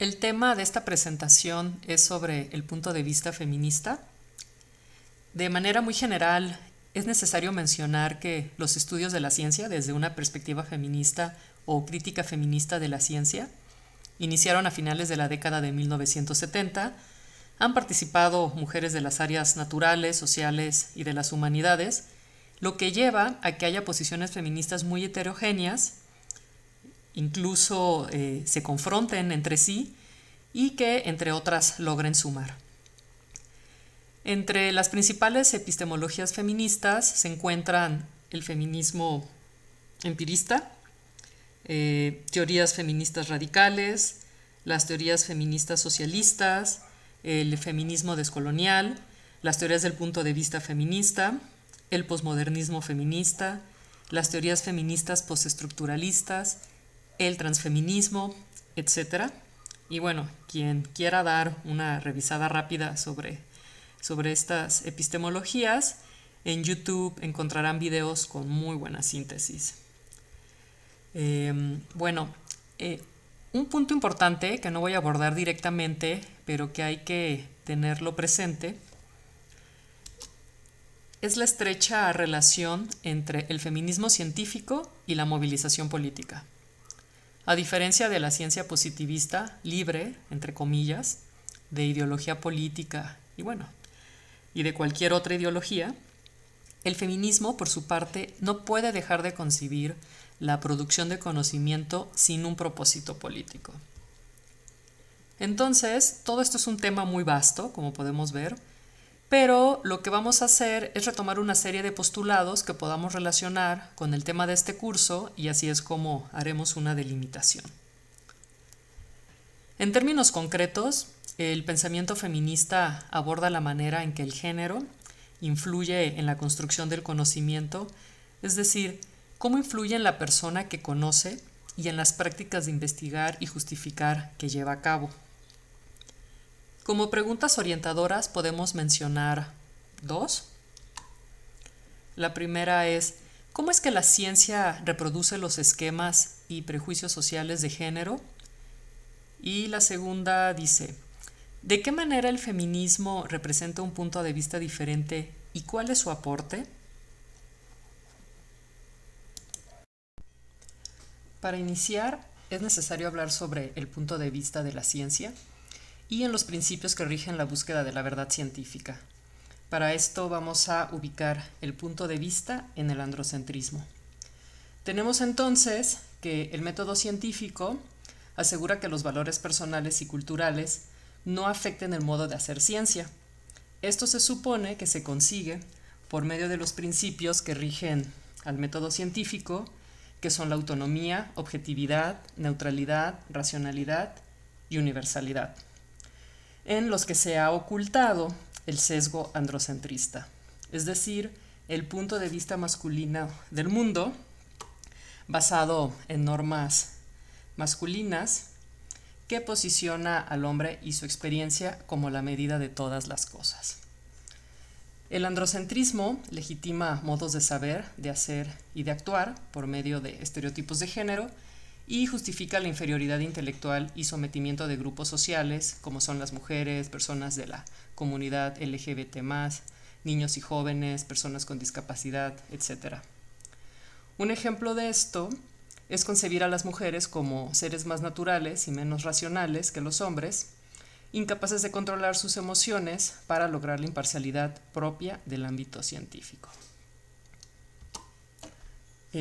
El tema de esta presentación es sobre el punto de vista feminista. De manera muy general, es necesario mencionar que los estudios de la ciencia desde una perspectiva feminista o crítica feminista de la ciencia iniciaron a finales de la década de 1970. Han participado mujeres de las áreas naturales, sociales y de las humanidades, lo que lleva a que haya posiciones feministas muy heterogéneas, incluso se confronten entre sí y que, entre otras, logren sumar. Entre las principales epistemologías feministas se encuentran el feminismo empirista, teorías feministas radicales, las teorías feministas socialistas, el feminismo descolonial, las teorías del punto de vista feminista, el posmodernismo feminista, las teorías feministas postestructuralistas, el transfeminismo, etc. Y bueno, quien quiera dar una revisada rápida sobre estas epistemologías, en YouTube encontrarán videos con muy buena síntesis. Bueno, un punto importante que no voy a abordar directamente, pero que hay que tenerlo presente, es la estrecha relación entre el feminismo científico y la movilización política. A diferencia de la ciencia positivista, libre, entre comillas, de ideología política y de cualquier otra ideología, el feminismo, por su parte, no puede dejar de concebir la producción de conocimiento sin un propósito político. Entonces, todo esto es un tema muy vasto, como podemos ver, pero lo que vamos a hacer es retomar una serie de postulados que podamos relacionar con el tema de este curso y así es como haremos una delimitación. En términos concretos, el pensamiento feminista aborda la manera en que el género influye en la construcción del conocimiento, es decir, cómo influye en la persona que conoce y en las prácticas de investigar y justificar que lleva a cabo. Como preguntas orientadoras podemos mencionar dos. La primera es, ¿cómo es que la ciencia reproduce los esquemas y prejuicios sociales de género? Y la segunda dice, ¿de qué manera el feminismo representa un punto de vista diferente y cuál es su aporte? Para iniciar, es necesario hablar sobre el punto de vista de la ciencia y en los principios que rigen la búsqueda de la verdad científica. Para esto vamos a ubicar el punto de vista en el androcentrismo. Tenemos entonces que el método científico asegura que los valores personales y culturales no afecten el modo de hacer ciencia. Esto se supone que se consigue por medio de los principios que rigen al método científico, que son la autonomía, objetividad, neutralidad, racionalidad y universalidad, en los que se ha ocultado el sesgo androcentrista, es decir, el punto de vista masculino del mundo basado en normas masculinas que posiciona al hombre y su experiencia como la medida de todas las cosas. El androcentrismo legitima modos de saber, de hacer y de actuar por medio de estereotipos de género y justifica la inferioridad intelectual y sometimiento de grupos sociales como son las mujeres, personas de la comunidad LGBT+, niños y jóvenes, personas con discapacidad, etc. Un ejemplo de esto es concebir a las mujeres como seres más naturales y menos racionales que los hombres, incapaces de controlar sus emociones para lograr la imparcialidad propia del ámbito científico.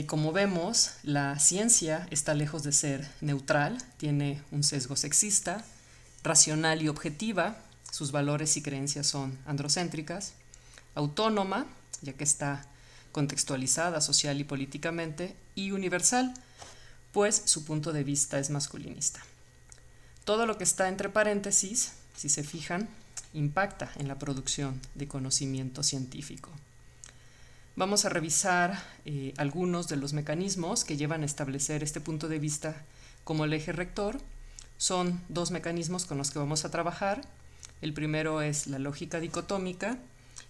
Como vemos, la ciencia está lejos de ser neutral, tiene un sesgo sexista, racional y objetiva, sus valores y creencias son androcéntricas, autónoma, ya que está contextualizada social y políticamente, y universal, pues su punto de vista es masculinista. Todo lo que está entre paréntesis, si se fijan, impacta en la producción de conocimiento científico. Vamos a revisar algunos de los mecanismos que llevan a establecer este punto de vista como el eje rector. Son dos mecanismos con los que vamos a trabajar. El primero es la lógica dicotómica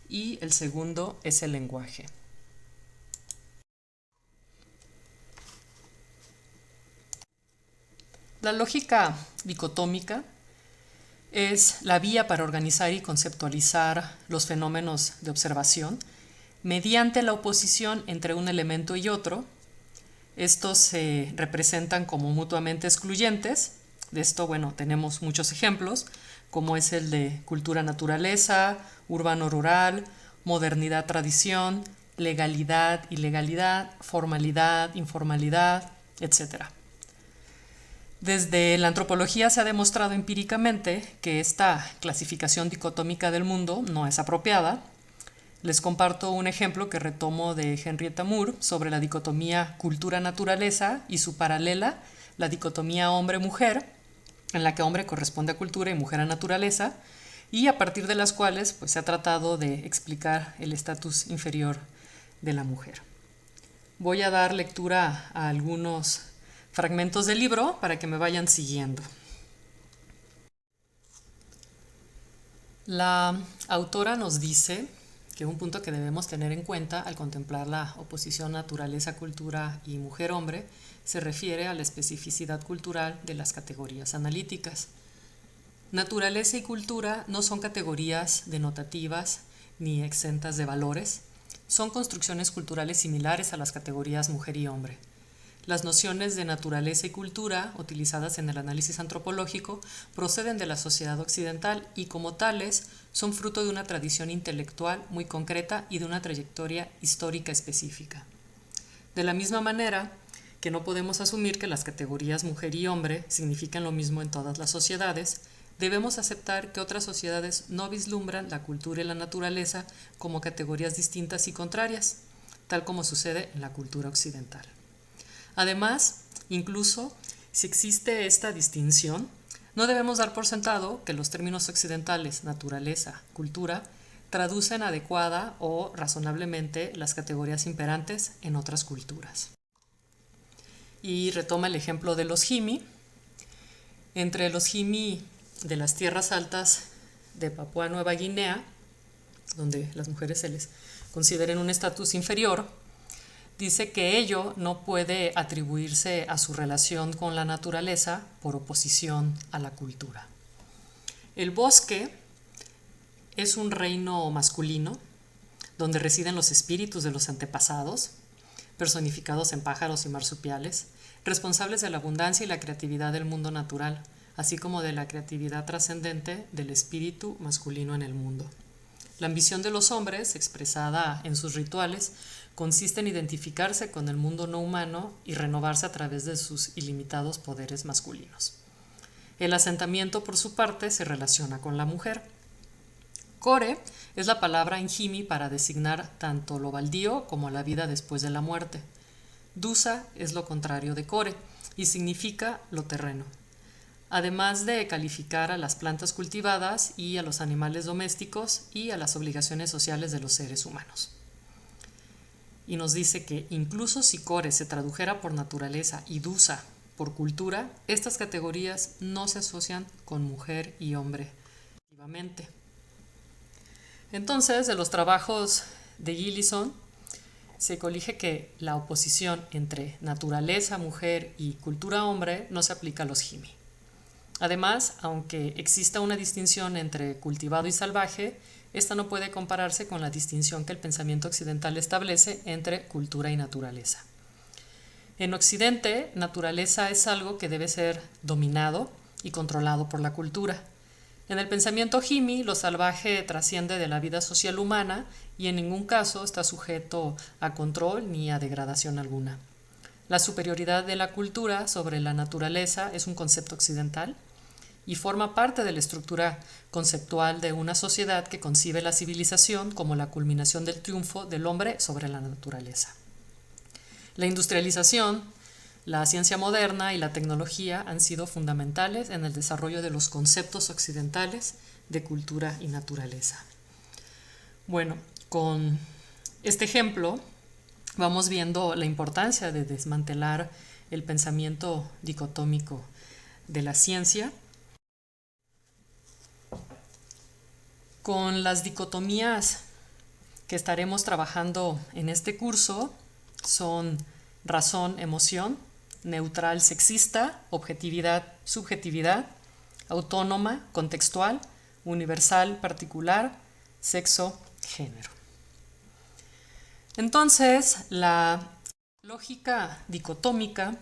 y el segundo es el lenguaje. La lógica dicotómica es la vía para organizar y conceptualizar los fenómenos de observación mediante la oposición entre un elemento y otro. Estos se representan como mutuamente excluyentes. De esto, bueno, tenemos muchos ejemplos, como es el de cultura-naturaleza, urbano-rural, modernidad-tradición, legalidad-ilegalidad, formalidad-informalidad, etc. Desde la antropología se ha demostrado empíricamente que esta clasificación dicotómica del mundo no es apropiada. Les comparto un ejemplo que retomo de Henrietta Moore sobre la dicotomía cultura-naturaleza y su paralela, la dicotomía hombre-mujer, en la que hombre corresponde a cultura y mujer a naturaleza, y a partir de las cuales pues, se ha tratado de explicar el estatus inferior de la mujer. Voy a dar lectura a algunos fragmentos del libro para que me vayan siguiendo. La autora nos dice que un punto que debemos tener en cuenta al contemplar la oposición naturaleza-cultura y mujer-hombre se refiere a la especificidad cultural de las categorías analíticas. Naturaleza y cultura no son categorías denotativas ni exentas de valores, son construcciones culturales similares a las categorías mujer y hombre. Las nociones de naturaleza y cultura, utilizadas en el análisis antropológico, proceden de la sociedad occidental y, como tales, son fruto de una tradición intelectual muy concreta y de una trayectoria histórica específica. De la misma manera que no podemos asumir que las categorías mujer y hombre significan lo mismo en todas las sociedades, debemos aceptar que otras sociedades no vislumbran la cultura y la naturaleza como categorías distintas y contrarias, tal como sucede en la cultura occidental. Además, incluso si existe esta distinción, no debemos dar por sentado que los términos occidentales naturaleza, cultura, traducen adecuada o razonablemente las categorías imperantes en otras culturas. Y retoma el ejemplo de los Jimi. Entre los Jimi de las tierras altas de Papúa Nueva Guinea, donde las mujeres se les considera en un estatus inferior, dice que ello no puede atribuirse a su relación con la naturaleza por oposición a la cultura. El bosque es un reino masculino donde residen los espíritus de los antepasados, personificados en pájaros y marsupiales, responsables de la abundancia y la creatividad del mundo natural, así como de la creatividad trascendente del espíritu masculino en el mundo. La ambición de los hombres, expresada en sus rituales, consiste en identificarse con el mundo no humano y renovarse a través de sus ilimitados poderes masculinos. El asentamiento, por su parte, se relaciona con la mujer. Core es la palabra en Jimi para designar tanto lo baldío como la vida después de la muerte. Dusa es lo contrario de core y significa lo terreno, además de calificar a las plantas cultivadas y a los animales domésticos y a las obligaciones sociales de los seres humanos. Y nos dice que incluso si core se tradujera por naturaleza y dusa por cultura, estas categorías no se asocian con mujer y hombre activamente. Entonces, de los trabajos de Gillison, se colige que la oposición entre naturaleza, mujer y cultura hombre no se aplica a los Jimi. Además, aunque exista una distinción entre cultivado y salvaje, esta no puede compararse con la distinción que el pensamiento occidental establece entre cultura y naturaleza. En Occidente, naturaleza es algo que debe ser dominado y controlado por la cultura. En el pensamiento Jimi, lo salvaje trasciende de la vida social humana y en ningún caso está sujeto a control ni a degradación alguna. La superioridad de la cultura sobre la naturaleza es un concepto occidental y forma parte de la estructura conceptual de una sociedad que concibe la civilización como la culminación del triunfo del hombre sobre la naturaleza. La industrialización, la ciencia moderna y la tecnología han sido fundamentales en el desarrollo de los conceptos occidentales de cultura y naturaleza. Bueno, con este ejemplo vamos viendo la importancia de desmantelar el pensamiento dicotómico de la ciencia. Con las dicotomías que estaremos trabajando en este curso son razón, emoción neutral sexista, objetividad subjetividad, autónoma contextual, universal particular, sexo género. Entonces, la lógica dicotómica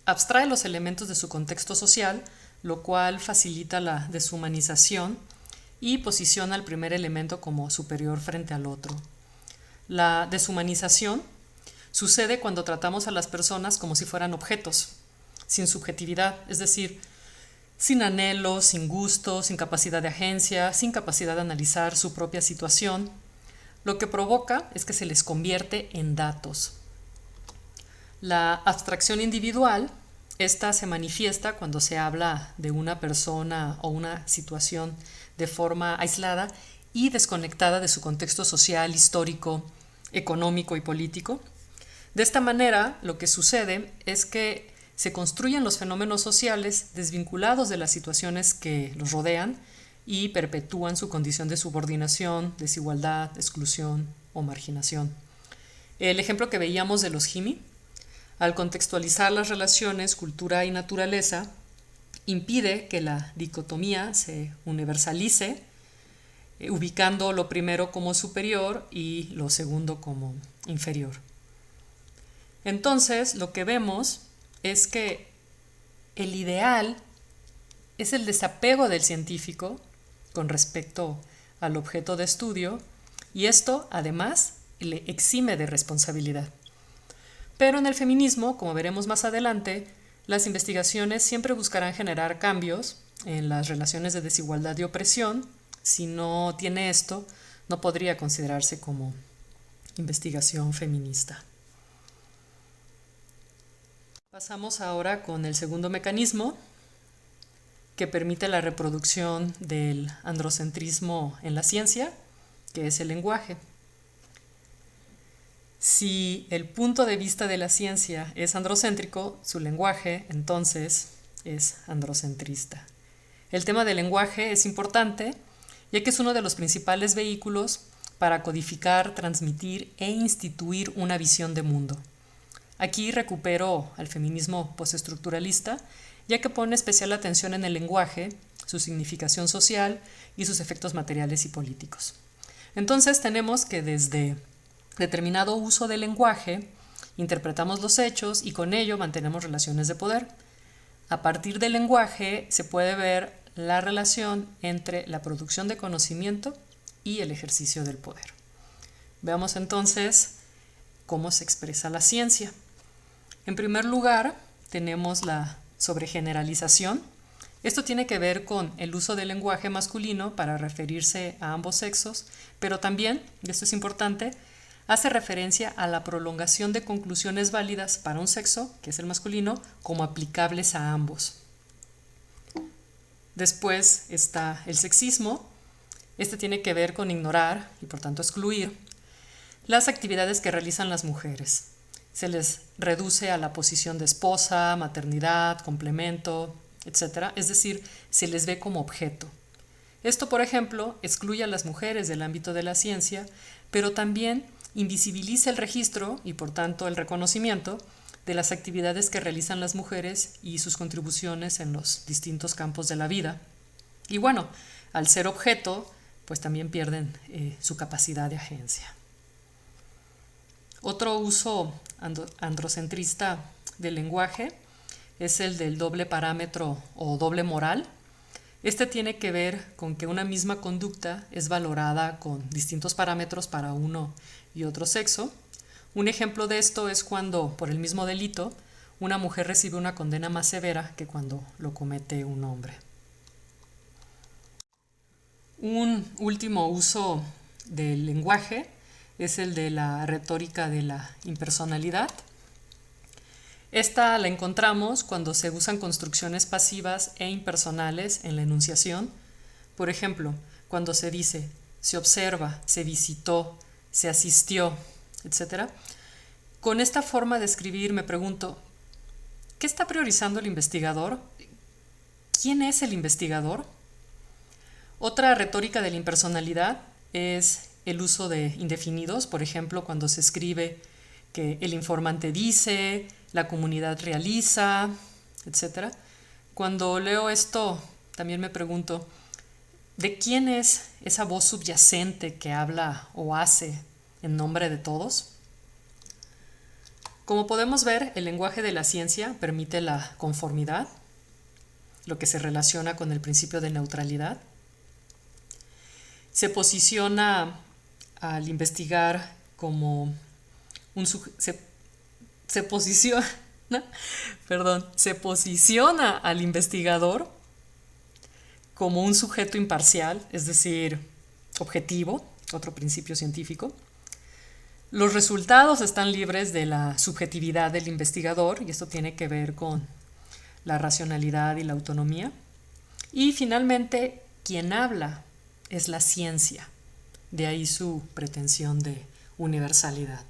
abstrae los elementos de su contexto social, lo cual facilita la deshumanización y posiciona al primer elemento como superior frente al otro. La deshumanización sucede cuando tratamos a las personas como si fueran objetos, sin subjetividad, es decir, sin anhelos, sin gustos, sin capacidad de agencia, sin capacidad de analizar su propia situación. Lo que provoca es que se les convierte en datos. La abstracción individual, esta se manifiesta cuando se habla de una persona o una situación de forma aislada y desconectada de su contexto social, histórico, económico y político. De esta manera, lo que sucede es que se construyen los fenómenos sociales desvinculados de las situaciones que los rodean y perpetúan su condición de subordinación, desigualdad, exclusión o marginación. El ejemplo que veíamos de los Gini, al contextualizar las relaciones cultura y naturaleza, impide que la dicotomía se universalice, ubicando lo primero como superior y lo segundo como inferior. Entonces, lo que vemos es que el ideal es el desapego del científico con respecto al objeto de estudio, y esto, además, le exime de responsabilidad. Pero en el feminismo, como veremos más adelante, las investigaciones siempre buscarán generar cambios en las relaciones de desigualdad y opresión. Si no tiene esto, no podría considerarse como investigación feminista. Pasamos ahora con el segundo mecanismo, que permite la reproducción del androcentrismo en la ciencia, que es el lenguaje. Si el punto de vista de la ciencia es androcéntrico, su lenguaje, entonces, es androcentrista. El tema del lenguaje es importante, ya que es uno de los principales vehículos para codificar, transmitir e instituir una visión de mundo. Aquí recupero al feminismo postestructuralista, ya que pone especial atención en el lenguaje, su significación social y sus efectos materiales y políticos. Entonces tenemos que desde determinado uso del lenguaje interpretamos los hechos y con ello mantenemos relaciones de poder. A partir del lenguaje se puede ver la relación entre la producción de conocimiento y el ejercicio del poder. Veamos entonces cómo se expresa la ciencia. En primer lugar, tenemos la sobregeneralización. Esto tiene que ver con el uso del lenguaje masculino para referirse a ambos sexos, pero también, y esto es importante, hace referencia a la prolongación de conclusiones válidas para un sexo, que es el masculino, como aplicables a ambos. Después está el sexismo. Este tiene que ver con ignorar y por tanto excluir las actividades que realizan las mujeres. Se les reduce a la posición de esposa, maternidad, complemento, etc. Es decir, se les ve como objeto. Esto, por ejemplo, excluye a las mujeres del ámbito de la ciencia, pero también invisibiliza el registro y, por tanto, el reconocimiento de las actividades que realizan las mujeres y sus contribuciones en los distintos campos de la vida. Y bueno, al ser objeto, pues también pierden su capacidad de agencia. Otro uso androcentrista del lenguaje es el del doble parámetro o doble moral. Este tiene que ver con que una misma conducta es valorada con distintos parámetros para uno y otro sexo. Un ejemplo de esto es cuando, por el mismo delito, una mujer recibe una condena más severa que cuando lo comete un hombre. Un último uso del lenguaje es el de la retórica de la impersonalidad. Esta la encontramos cuando se usan construcciones pasivas e impersonales en la enunciación. Por ejemplo, cuando se dice se observa, se visitó, se asistió, etc. Con esta forma de escribir me pregunto, ¿qué está priorizando el investigador? ¿Quién es el investigador? Otra retórica de la impersonalidad es el uso de indefinidos, por ejemplo, cuando se escribe que el informante dice, la comunidad realiza, etc. Cuando leo esto, también me pregunto, ¿de quién es esa voz subyacente que habla o hace en nombre de todos? Como podemos ver, el lenguaje de la ciencia permite la conformidad, lo que se relaciona con el principio de neutralidad. Se posiciona al investigar como se posiciona, se posiciona al investigador como un sujeto imparcial, es decir, objetivo, otro principio científico. Los resultados están libres de la subjetividad del investigador, y esto tiene que ver con la racionalidad y la autonomía. Y finalmente, quien habla es la ciencia, de ahí su pretensión de universalidad.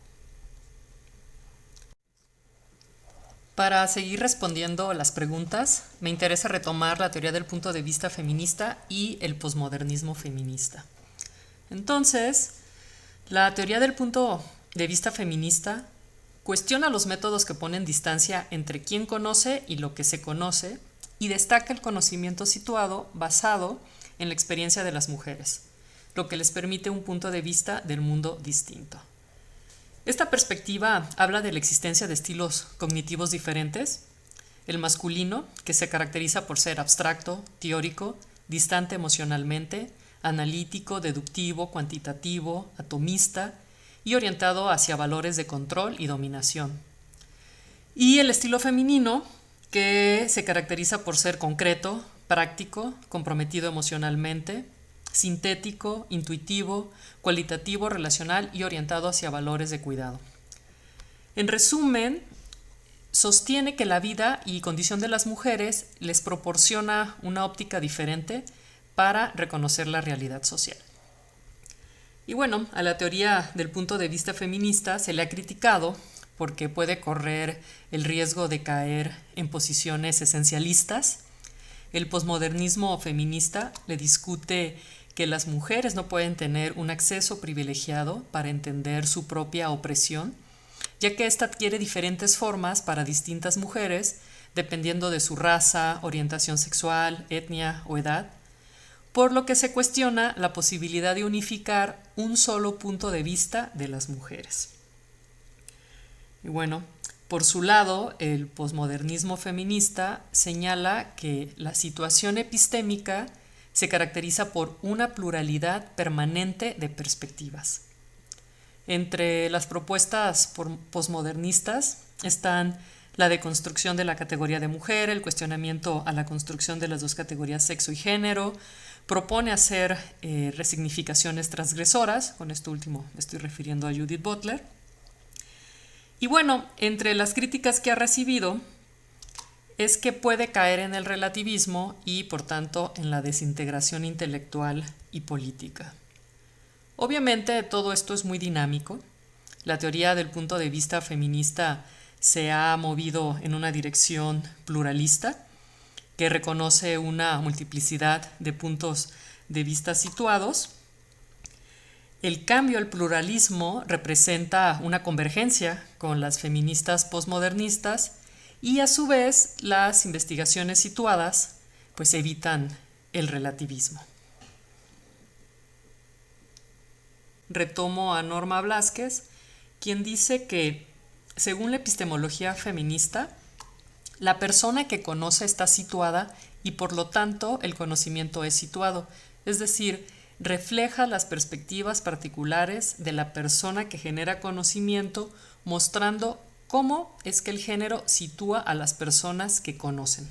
Para seguir respondiendo las preguntas, me interesa retomar la teoría del punto de vista feminista y el posmodernismo feminista. Entonces, la teoría del punto de vista feminista cuestiona los métodos que ponen distancia entre quien conoce y lo que se conoce, y destaca el conocimiento situado basado en la experiencia de las mujeres, lo que les permite un punto de vista del mundo distinto. Esta perspectiva habla de la existencia de estilos cognitivos diferentes: el masculino, que se caracteriza por ser abstracto, teórico, distante emocionalmente, analítico, deductivo, cuantitativo, atomista y orientado hacia valores de control y dominación. Y el estilo femenino, que se caracteriza por ser concreto, práctico, comprometido emocionalmente, sintético, intuitivo, cualitativo, relacional y orientado hacia valores de cuidado. En resumen, sostiene que la vida y condición de las mujeres les proporciona una óptica diferente para reconocer la realidad social. Y bueno, a la teoría del punto de vista feminista se le ha criticado porque puede correr el riesgo de caer en posiciones esencialistas. El posmodernismo feminista le discute que las mujeres no pueden tener un acceso privilegiado para entender su propia opresión, ya que ésta adquiere diferentes formas para distintas mujeres, dependiendo de su raza, orientación sexual, etnia o edad, por lo que se cuestiona la posibilidad de unificar un solo punto de vista de las mujeres. Y bueno, por su lado, el posmodernismo feminista señala que la situación epistémica se caracteriza por una pluralidad permanente de perspectivas. Entre las propuestas posmodernistas están la deconstrucción de la categoría de mujer, el cuestionamiento a la construcción de las dos categorías sexo y género, propone hacer resignificaciones transgresoras, con esto último me estoy refiriendo a Judith Butler. Y bueno, entre las críticas que ha recibido es que puede caer en el relativismo y, por tanto, en la desintegración intelectual y política. Obviamente, todo esto es muy dinámico. La teoría del punto de vista feminista se ha movido en una dirección pluralista, que reconoce una multiplicidad de puntos de vista situados. El cambio al pluralismo representa una convergencia con las feministas posmodernistas, y a su vez las investigaciones situadas pues evitan el relativismo. Retomo a Norma Blázquez, quien dice que, según la epistemología feminista, la persona que conoce está situada y por lo tanto el conocimiento es situado, es decir, refleja las perspectivas particulares de la persona que genera conocimiento, mostrando cómo es que el género sitúa a las personas que conocen.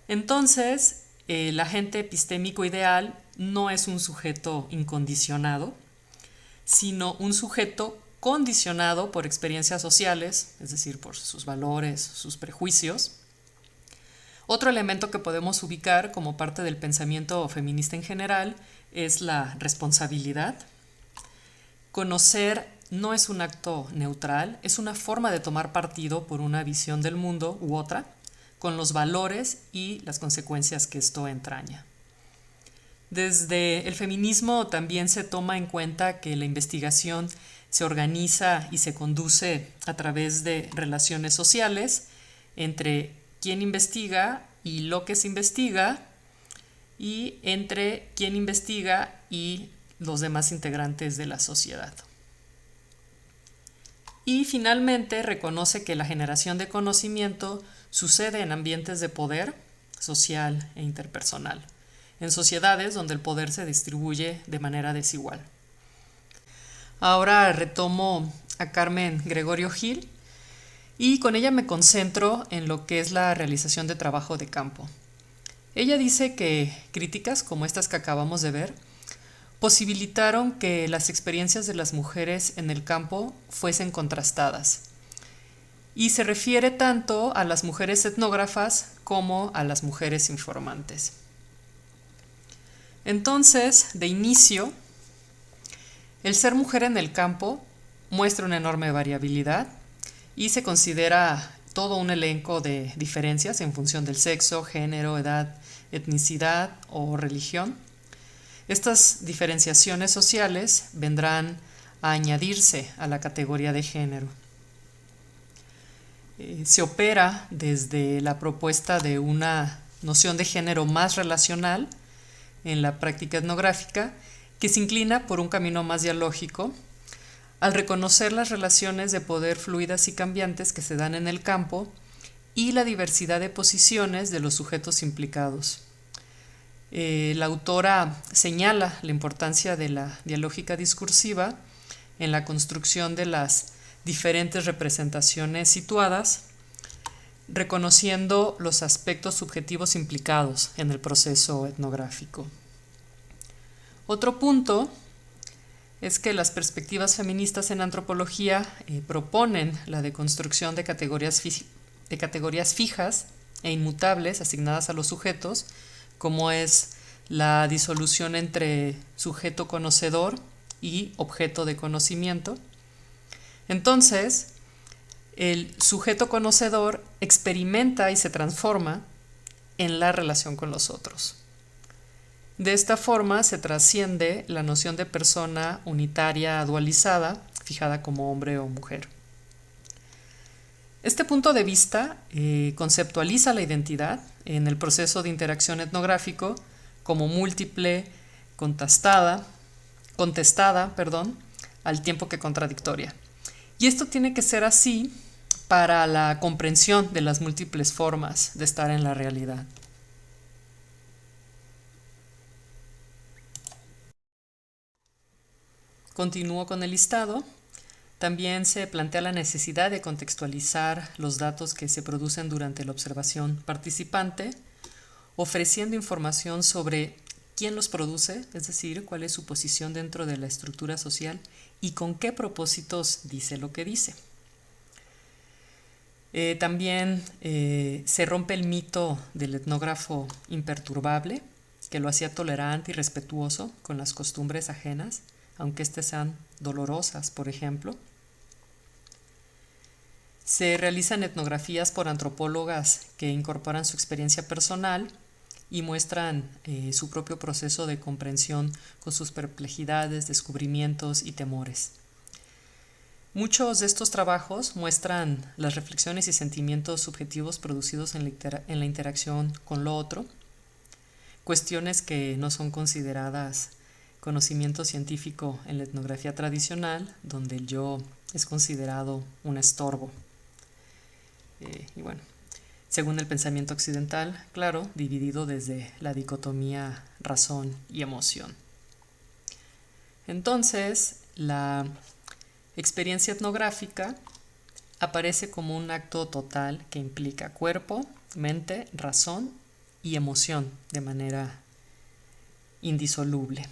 Entonces, el agente epistémico ideal no es un sujeto incondicionado, sino un sujeto condicionado por experiencias sociales, es decir, por sus valores, sus prejuicios. Otro elemento que podemos ubicar como parte del pensamiento feminista en general es la responsabilidad. Conocer no es un acto neutral, es una forma de tomar partido por una visión del mundo u otra, con los valores y las consecuencias que esto entraña. Desde el feminismo también se toma en cuenta que la investigación se organiza y se conduce a través de relaciones sociales entre quien investiga y lo que se investiga, y entre quien investiga y los demás integrantes de la sociedad. Y finalmente reconoce que la generación de conocimiento sucede en ambientes de poder social e interpersonal, en sociedades donde el poder se distribuye de manera desigual. Ahora retomo a Carmen Gregorio Gil y con ella me concentro en lo que es la realización de trabajo de campo. Ella dice que críticas como estas que acabamos de ver posibilitaron que las experiencias de las mujeres en el campo fuesen contrastadas. Y se refiere tanto a las mujeres etnógrafas como a las mujeres informantes. Entonces, de inicio, el ser mujer en el campo muestra una enorme variabilidad y se considera todo un elenco de diferencias en función del sexo, género, edad, etnicidad o religión. Estas diferenciaciones sociales vendrán a añadirse a la categoría de género. Se opera desde la propuesta de una noción de género más relacional en la práctica etnográfica, que se inclina por un camino más dialógico, al reconocer las relaciones de poder fluidas y cambiantes que se dan en el campo y la diversidad de posiciones de los sujetos implicados. La autora señala la importancia de la dialógica discursiva en la construcción de las diferentes representaciones situadas, reconociendo los aspectos subjetivos implicados en el proceso etnográfico. Otro punto es que las perspectivas feministas en antropología proponen la deconstrucción de categorías fijas e inmutables asignadas a los sujetos, como es la disolución entre sujeto conocedor y objeto de conocimiento. Entonces, el sujeto conocedor experimenta y se transforma en la relación con los otros. De esta forma se trasciende la noción de persona unitaria dualizada, fijada como hombre o mujer. Este punto de vista conceptualiza la identidad en el proceso de interacción etnográfico como múltiple, contestada, al tiempo que contradictoria. Y esto tiene que ser así para la comprensión de las múltiples formas de estar en la realidad. Continúo con el listado. También se plantea la necesidad de contextualizar los datos que se producen durante la observación participante, ofreciendo información sobre quién los produce, es decir, cuál es su posición dentro de la estructura social y con qué propósitos dice lo que dice. También se rompe el mito del etnógrafo imperturbable, que lo hacía tolerante y respetuoso con las costumbres ajenas, aunque éstas sean dolorosas, por ejemplo. Se realizan etnografías por antropólogas que incorporan su experiencia personal y muestran su propio proceso de comprensión con sus perplejidades, descubrimientos y temores. Muchos de estos trabajos muestran las reflexiones y sentimientos subjetivos producidos en la interacción con lo otro, cuestiones que no son consideradas conocimiento científico en la etnografía tradicional, donde el yo es considerado un estorbo. Y bueno, según el pensamiento occidental, claro, dividido desde la dicotomía razón y emoción. Entonces, la experiencia etnográfica aparece como un acto total que implica cuerpo, mente, razón y emoción de manera indisoluble.